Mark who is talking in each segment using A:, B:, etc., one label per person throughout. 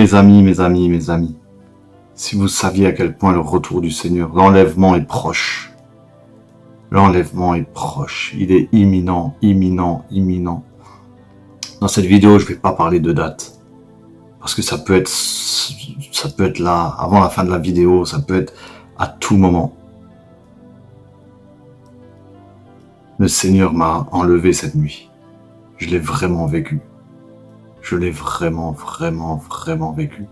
A: Mes amis, mes amis, mes amis, si vous saviez à quel point le retour du Seigneur, l'enlèvement est proche. L'enlèvement est proche. Il est imminent, imminent, imminent. Dans cette vidéo, je ne vais pas parler de date. Parce que ça peut être là, avant la fin de la vidéo, ça peut être à tout moment. Le Seigneur m'a enlevé cette nuit. Je l'ai vraiment vécu. Je l'ai vraiment, vraiment, vraiment vécu.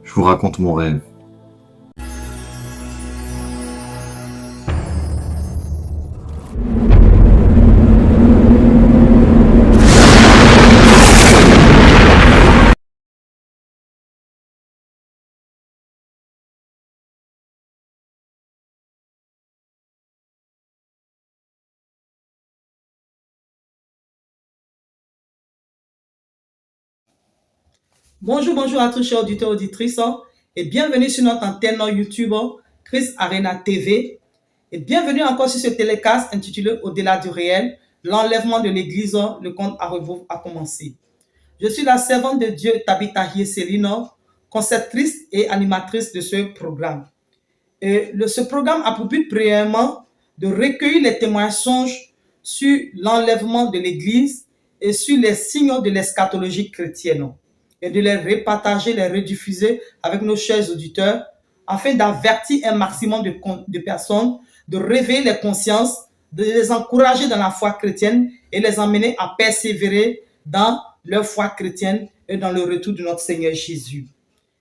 A: Je vous raconte mon rêve.
B: Bonjour, bonjour à tous chers auditeurs et auditrices et bienvenue sur notre antenne YouTube Christ Arena TV et bienvenue encore sur ce télécast intitulé Au-delà du réel, l'enlèvement de l'église, le compte à rebours a commencé. Je suis la servante de Dieu Tabitha Céline, conceptrice et animatrice de ce programme. Et ce programme a pour but premièrement de recueillir les témoignages sur l'enlèvement de l'église et sur les signes de l'eschatologie chrétienne, et de les repartager, les rediffuser avec nos chers auditeurs, afin d'avertir un maximum de personnes, de réveiller les consciences, de les encourager dans la foi chrétienne et les emmener à persévérer dans leur foi chrétienne et dans le retour de notre Seigneur Jésus.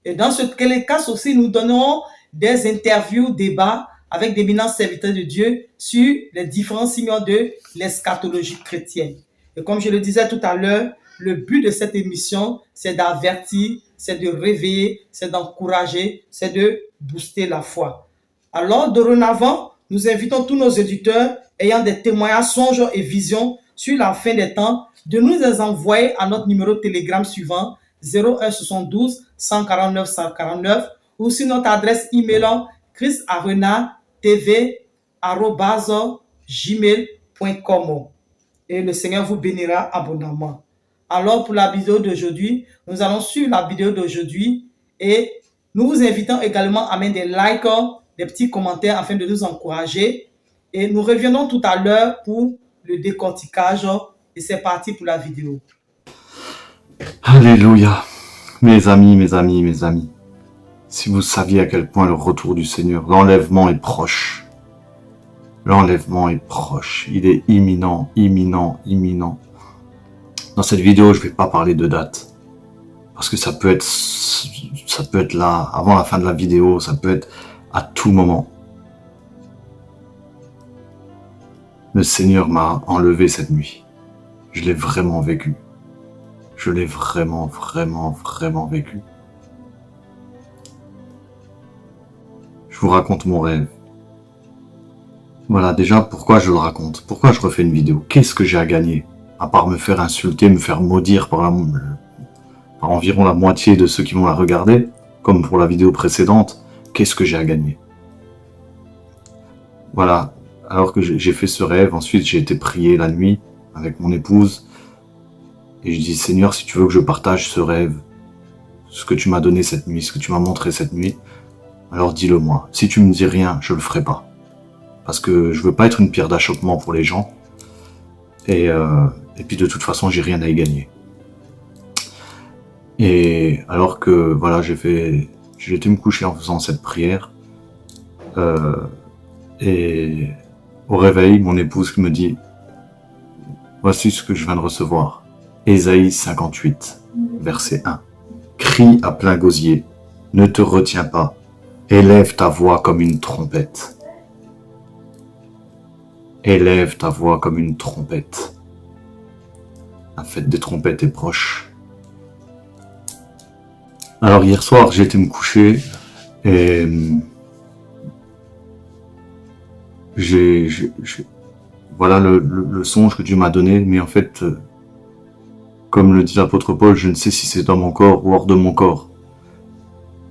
B: Et dans ce cas aussi, nous donnons des interviews, débats avec d'éminents serviteurs de Dieu sur les différents signes de l'eschatologie chrétienne. Et comme je le disais tout à l'heure, le but de cette émission, c'est d'avertir, c'est de réveiller, c'est d'encourager, c'est de booster la foi. Alors, dorénavant, nous invitons tous nos auditeurs ayant des témoignages, songes et visions sur la fin des temps de nous les envoyer à notre numéro Telegram suivant 01 72 149 149 ou sur notre adresse email christarenatv@gmail.com et le Seigneur vous bénira abondamment. Alors pour la vidéo d'aujourd'hui, nous allons suivre la vidéo d'aujourd'hui et nous vous invitons également à mettre des likes, des petits commentaires afin de nous encourager. Et nous reviendrons tout à l'heure pour le décortiquage et c'est parti pour la vidéo.
A: Alléluia. Mes amis, mes amis, mes amis, si vous saviez à quel point le retour du Seigneur, l'enlèvement est proche. L'enlèvement est proche. Il est imminent, imminent, imminent. Dans cette vidéo, je ne vais pas parler de date. Parce que ça peut être là, avant la fin de la vidéo, ça peut être à tout moment. Le Seigneur m'a enlevé cette nuit. Je l'ai vraiment vécu. Je l'ai vraiment, vraiment, vraiment vécu. Je vous raconte mon rêve. Voilà, déjà, pourquoi je le raconte? Pourquoi je refais une vidéo? Qu'est-ce que j'ai à gagner? À part me faire insulter, me faire maudire par environ la moitié de ceux qui vont la regarder, comme pour la vidéo précédente, qu'est-ce que j'ai à gagner? Voilà, alors que j'ai fait ce rêve, ensuite j'ai été prier la nuit avec mon épouse, et je dis, Seigneur, si tu veux que je partage ce rêve, ce que tu m'as donné cette nuit, ce que tu m'as montré cette nuit, alors dis-le moi. Si tu me dis rien, je le ferai pas. Parce que je veux pas être une pierre d'achoppement pour les gens. Et puis de toute façon, j'ai rien à y gagner. Et alors que voilà, j'ai été me coucher en faisant cette prière. Et au réveil, mon épouse me dit, voici ce que je viens de recevoir. Ésaïe 58, verset 1. Crie à plein gosier, ne te retiens pas, élève ta voix comme une trompette. Élève ta voix comme une trompette. La fête des trompettes est proche. Alors hier soir, j'ai été me coucher et voilà le songe que Dieu m'a donné, mais en fait, comme le dit l'apôtre Paul, je ne sais si c'est dans mon corps ou hors de mon corps.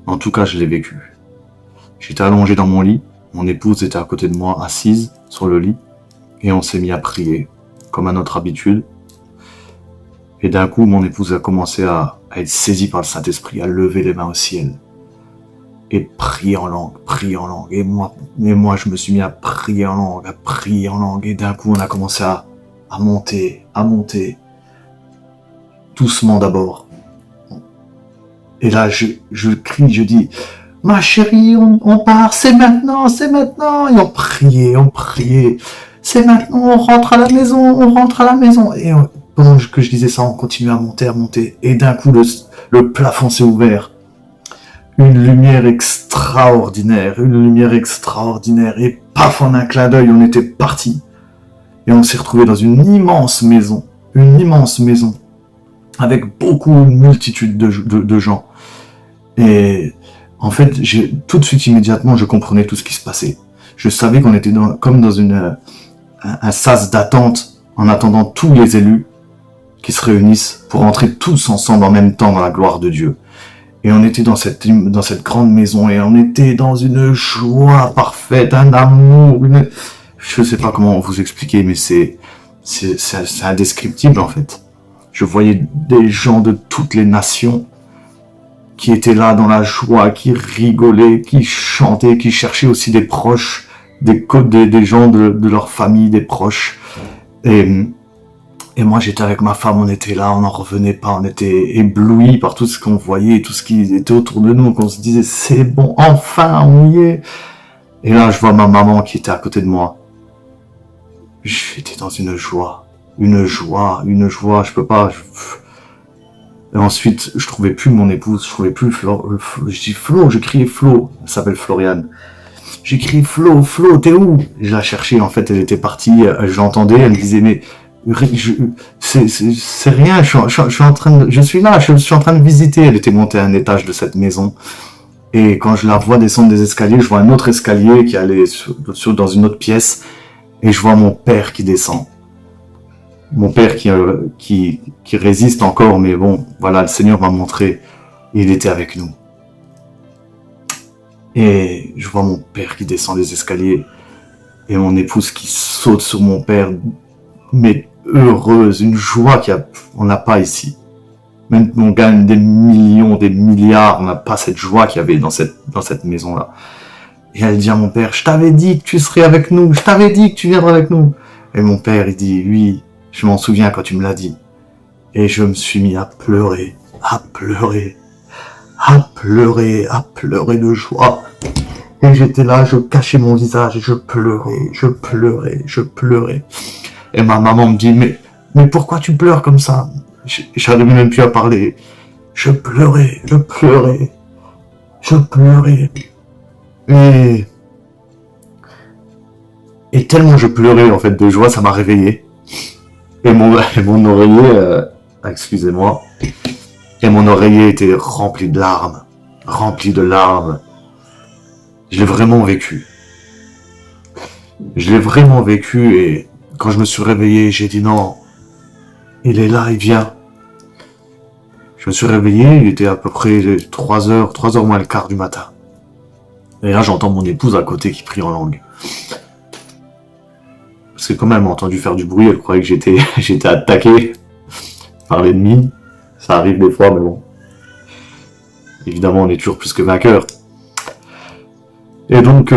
A: En tout cas, je l'ai vécu. J'étais allongé dans mon lit, mon épouse était à côté de moi, assise sur le lit, et on s'est mis à prier, comme à notre habitude. Et d'un coup, mon épouse a commencé à être saisie par le Saint-Esprit, à lever les mains au ciel et prier en langue, prier en langue. Et moi, je me suis mis à prier en langue, à prier en langue. Et d'un coup, on a commencé à monter, doucement d'abord. Et là, je crie, je dis, ma chérie, on part, c'est maintenant. Et on priait. C'est maintenant, on rentre à la maison. Et pendant que je disais ça, on continuait à monter. Et d'un coup, le plafond s'est ouvert. Une lumière extraordinaire. Et paf, en un clin d'œil, on était parti. Et on s'est retrouvé dans une immense maison. Avec une multitude de gens. Et en fait, tout de suite, immédiatement, je comprenais tout ce qui se passait. Je savais qu'on était comme dans un sas d'attente, en attendant tous les élus qui se réunissent pour entrer tous ensemble en même temps dans la gloire de Dieu. Et on était dans cette grande maison et on était dans une joie parfaite, un amour, je sais pas comment vous expliquer, mais c'est indescriptible en fait. Je voyais des gens de toutes les nations qui étaient là dans la joie, qui rigolaient, qui chantaient, qui cherchaient aussi des proches, des gens de leur famille, des proches. Et moi, j'étais avec ma femme, on était là, on n'en revenait pas, on était éblouis par tout ce qu'on voyait, tout ce qui était autour de nous, qu'on se disait, c'est bon, enfin, on y est. Et là, je vois ma maman qui était à côté de moi. J'étais dans une joie, je peux pas. Et ensuite, je trouvais plus mon épouse, je trouvais plus je criais Flo, elle s'appelle Floriane. J'ai crié Flo, t'es où? Je la cherchais, en fait, elle était partie, je l'entendais, elle me disait, mais c'est rien, je suis là, je suis en train de visiter. Elle était montée à un étage de cette maison. Et quand je la vois descendre des escaliers, je vois un autre escalier qui allait dans une autre pièce. Et je vois mon père qui descend. Mon père qui résiste encore, mais bon, voilà, le Seigneur m'a montré. Il était avec nous. Et je vois mon père qui descend les escaliers. Et mon épouse qui saute sur mon père. Mais heureuse, une joie on n'a pas ici. Même on gagne des millions, des milliards, on n'a pas cette joie qu'il y avait dans cette maison-là. Et elle dit à mon père, je t'avais dit que tu serais avec nous, je t'avais dit que tu viendrais avec nous. Et mon père, il dit, oui, je m'en souviens quand tu me l'as dit. Et je me suis mis à pleurer de joie. Et j'étais là, je cachais mon visage, et je pleurais. Et ma maman me dit, mais pourquoi tu pleures comme ça? J'arrivais même plus à parler. Je pleurais. Et tellement je pleurais, en fait, de joie, ça m'a réveillé. Et mon oreiller, excusez-moi, et mon oreiller était rempli de larmes. Je l'ai vraiment vécu. Et quand je me suis réveillé, j'ai dit non, il est là, il vient. Je me suis réveillé, il était à peu près 3h moins le quart du matin. Et là, j'entends mon épouse à côté qui prie en langue. Parce que quand même, elle m'a entendu faire du bruit, elle croyait que j'étais attaqué par l'ennemi. Ça arrive des fois, mais bon. Évidemment, on est toujours plus que vainqueur. Et donc,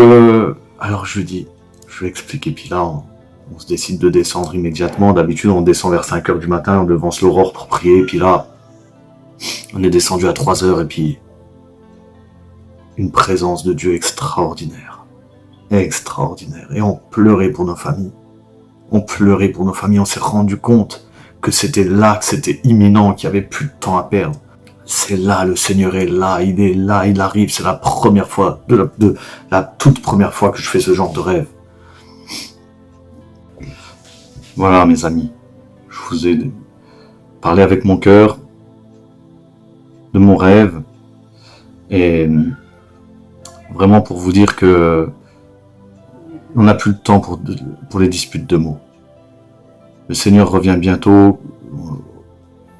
A: alors je lui dis, je vais expliquer, puis là, on se décide de descendre immédiatement. D'habitude, on descend vers 5h du matin, on devance l'aurore pour prier, puis là, on est descendu à 3h, et puis une présence de Dieu extraordinaire. Et on pleurait pour nos familles. On s'est rendu compte que c'était là, que c'était imminent, qu'il n'y avait plus de temps à perdre. C'est là, le Seigneur est là, il arrive, c'est la première fois, la toute première fois que je fais ce genre de rêve. Voilà, mes amis, je vous ai parlé avec mon cœur de mon rêve, et vraiment pour vous dire que on n'a plus le temps pour les disputes de mots. Le Seigneur revient bientôt.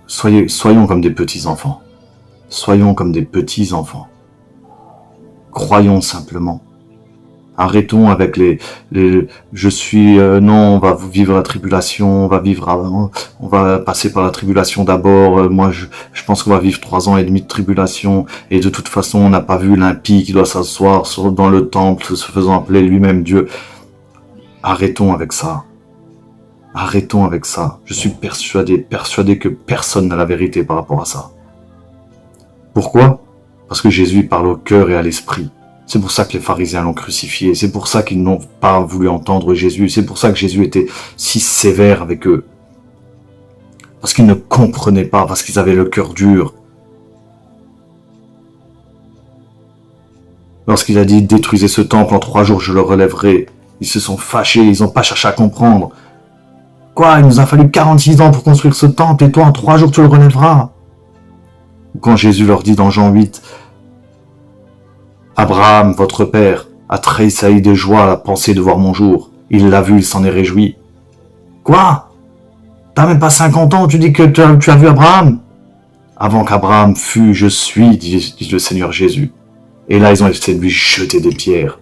A: Soyons comme des petits enfants. Croyons simplement. Arrêtons avec je suis, non, on va vivre la tribulation, on va passer par la tribulation d'abord. Moi, je pense qu'on va vivre 3 ans et demi de tribulation. Et de toute façon, on n'a pas vu l'impie qui doit s'asseoir dans le temple, se faisant appeler lui-même Dieu. Arrêtons avec ça. Arrêtons avec ça. Je suis persuadé que personne n'a la vérité par rapport à ça. Pourquoi? Parce que Jésus parle au cœur et à l'esprit. C'est pour ça que les pharisiens l'ont crucifié. C'est pour ça qu'ils n'ont pas voulu entendre Jésus. C'est pour ça que Jésus était si sévère avec eux. Parce qu'ils ne comprenaient pas, parce qu'ils avaient le cœur dur. Lorsqu'il a dit « Détruisez ce temple, en 3 jours je le relèverai », ils se sont fâchés, ils n'ont pas cherché à comprendre. Quoi, il nous a fallu 46 ans pour construire ce temple et toi en 3 jours tu le relèveras. Ou quand Jésus leur dit dans Jean 8, Abraham, votre père, a tressailli de joie à la pensée de voir mon jour. Il l'a vu, il s'en est réjoui. Quoi? T'as même pas 50 ans, tu dis que tu as vu Abraham? Avant qu'Abraham fût, je suis, dit le Seigneur Jésus. Et là, ils ont essayé de lui jeter des pierres.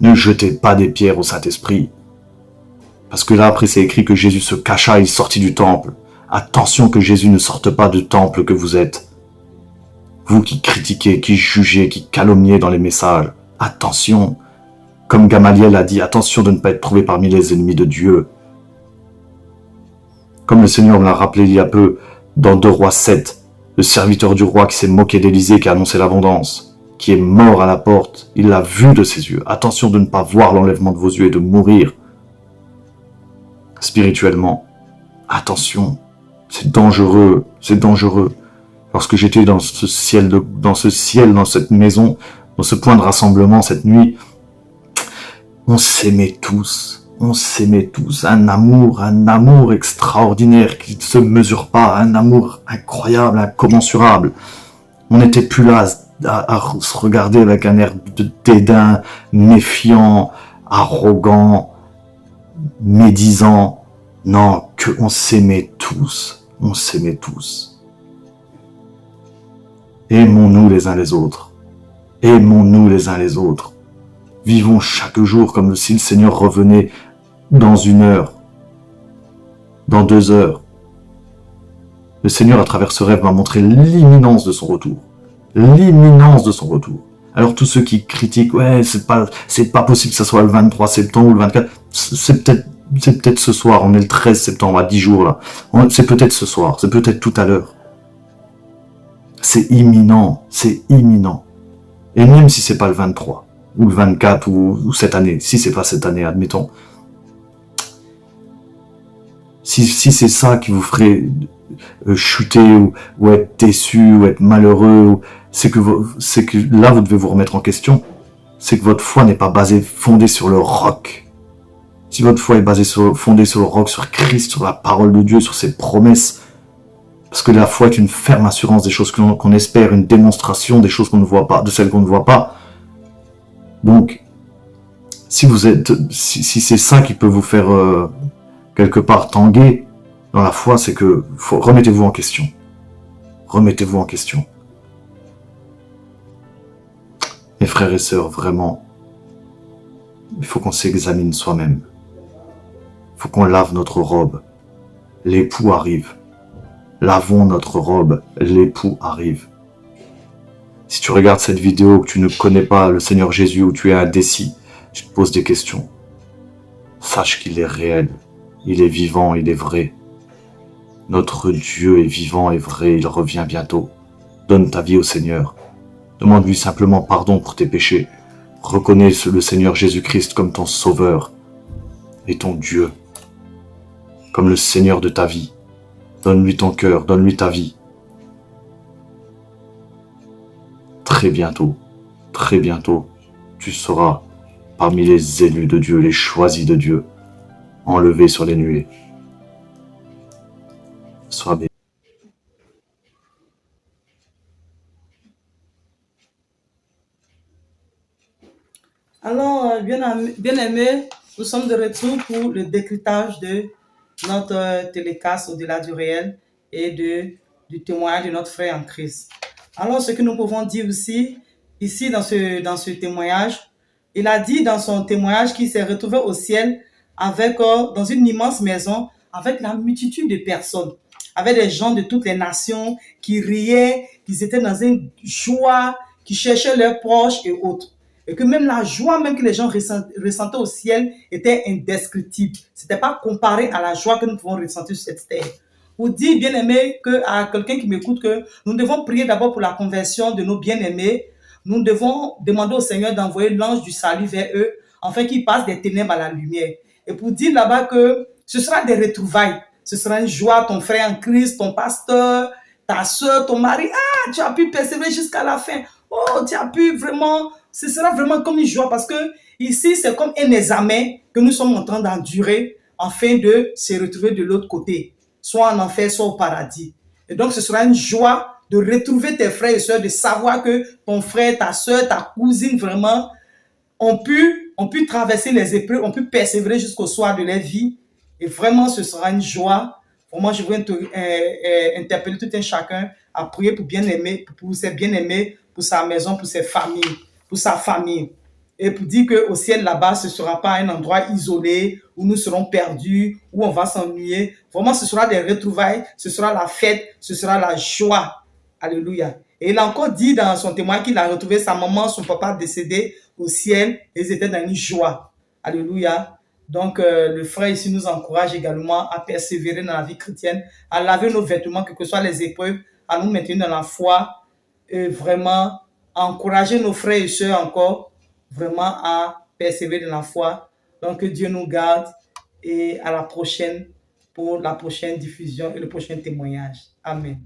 A: Ne jetez pas des pierres au Saint-Esprit. Parce que là, après, c'est écrit que Jésus se cacha et il sortit du temple. Attention que Jésus ne sorte pas du temple que vous êtes. Vous qui critiquez, qui jugez, qui calomniez dans les messages, attention. Comme Gamaliel a dit, attention de ne pas être trouvé parmi les ennemis de Dieu. Comme le Seigneur me l'a rappelé il y a peu, dans 2 Rois 7, le serviteur du roi qui s'est moqué d'Élisée, qui a annoncé l'abondance, qui est mort à la porte, il l'a vu de ses yeux. Attention de ne pas voir l'enlèvement de vos yeux et de mourir spirituellement. Attention, c'est dangereux, c'est dangereux. Lorsque j'étais dans ce ciel, dans cette maison, dans ce point de rassemblement cette nuit, on s'aimait tous, un amour extraordinaire qui ne se mesure pas, un amour incroyable, incommensurable. On n'était plus là à se regarder avec un air de dédain, méfiant, arrogant, médisant. Non, on s'aimait tous, Aimons-nous les uns les autres. Vivons chaque jour comme si le Seigneur revenait dans 1 heure, dans 2 heures. Le Seigneur, à travers ce rêve, m'a montré l'imminence de son retour. Alors tous ceux qui critiquent, ouais, c'est pas possible que ça soit le 23 septembre ou le 24, c'est peut-être ce soir, on est le 13 septembre, à 10 jours là. C'est peut-être ce soir, c'est peut-être tout à l'heure. C'est imminent. Et même si c'est pas le 23, ou le 24, ou cette année, si c'est pas cette année, admettons. Si c'est ça qui vous ferait chuter, ou être déçu, ou être malheureux, c'est que là, vous devez vous remettre en question. C'est que votre foi n'est pas fondée sur le roc. Si votre foi est fondée sur le roc, sur Christ, sur la parole de Dieu, sur ses promesses, parce que la foi est une ferme assurance des choses qu'on espère, une démonstration des choses qu'on ne voit pas, de celles qu'on ne voit pas. Donc, si c'est ça qui peut vous faire quelque part tanguer dans la foi, c'est que remettez-vous en question. Mes frères et sœurs, vraiment, il faut qu'on s'examine soi-même. Il faut qu'on lave notre robe. L'époux arrive. Lavons notre robe, l'époux arrive. Si tu regardes cette vidéo, que tu ne connais pas le Seigneur Jésus, ou tu es indécis, tu te poses des questions. Sache qu'il est réel, il est vivant, il est vrai. Notre Dieu est vivant et vrai, il revient bientôt. Donne ta vie au Seigneur. Demande-lui simplement pardon pour tes péchés. Reconnais le Seigneur Jésus-Christ comme ton Sauveur et ton Dieu, comme le Seigneur de ta vie. Donne-lui ton cœur, donne-lui ta vie. Très bientôt, tu seras parmi les élus de Dieu, les choisis de Dieu, enlevés sur les nuées. Sois béni.
B: Alors, bien-aimés, nous sommes de retour pour le décryptage de notre télécast au-delà du réel et du témoignage de notre frère en Christ. Alors, ce que nous pouvons dire aussi, ici, dans ce témoignage, Il a dit dans son témoignage qu'il s'est retrouvé au ciel avec, dans une immense maison avec la multitude de personnes, avec des gens de toutes les nations qui riaient, qui étaient dans une joie, qui cherchaient leurs proches et autres. Et que même la joie même que les gens ressentaient au ciel était indescriptible. Ce n'était pas comparé à la joie que nous pouvons ressentir sur cette terre. Vous dites, bien-aimé, à quelqu'un qui m'écoute, que nous devons prier d'abord pour la conversion de nos bien-aimés. Nous devons demander au Seigneur d'envoyer l'ange du salut vers eux, afin qu'ils passent des ténèbres à la lumière. Et pour dire là-bas que ce sera des retrouvailles. Ce sera une joie, ton frère en Christ, ton pasteur, ta soeur, ton mari. Ah, tu as pu persévérer jusqu'à la fin. Oh, tu as pu vraiment, ce sera vraiment comme une joie parce que ici, c'est comme un examen que nous sommes en train d'endurer afin de se retrouver de l'autre côté, soit en enfer, soit au paradis. Et donc, ce sera une joie de retrouver tes frères et sœurs, de savoir que ton frère, ta soeur, ta cousine, vraiment, ont pu traverser les épreuves, ont pu persévérer jusqu'au soir de leur vie. Et vraiment, ce sera une joie. Vraiment, je veux interpeller tout un chacun à prier pour bien-aimé, pour ses bien-aimés, pour sa maison, pour ses familles, pour sa famille. Et pour dire qu'au ciel là-bas, ce ne sera pas un endroit isolé où nous serons perdus, où on va s'ennuyer. Vraiment, ce sera des retrouvailles, ce sera la fête, ce sera la joie. Alléluia. Et il a encore dit dans son témoin qu'il a retrouvé sa maman, son papa décédé au ciel et ils étaient dans une joie. Alléluia. Donc, le frère ici nous encourage également à persévérer dans la vie chrétienne, à laver nos vêtements, quelles que soient les épreuves, à nous maintenir dans la foi et vraiment à encourager nos frères et sœurs encore, vraiment à persévérer dans la foi. Donc, que Dieu nous garde et à la prochaine pour la prochaine diffusion et le prochain témoignage. Amen.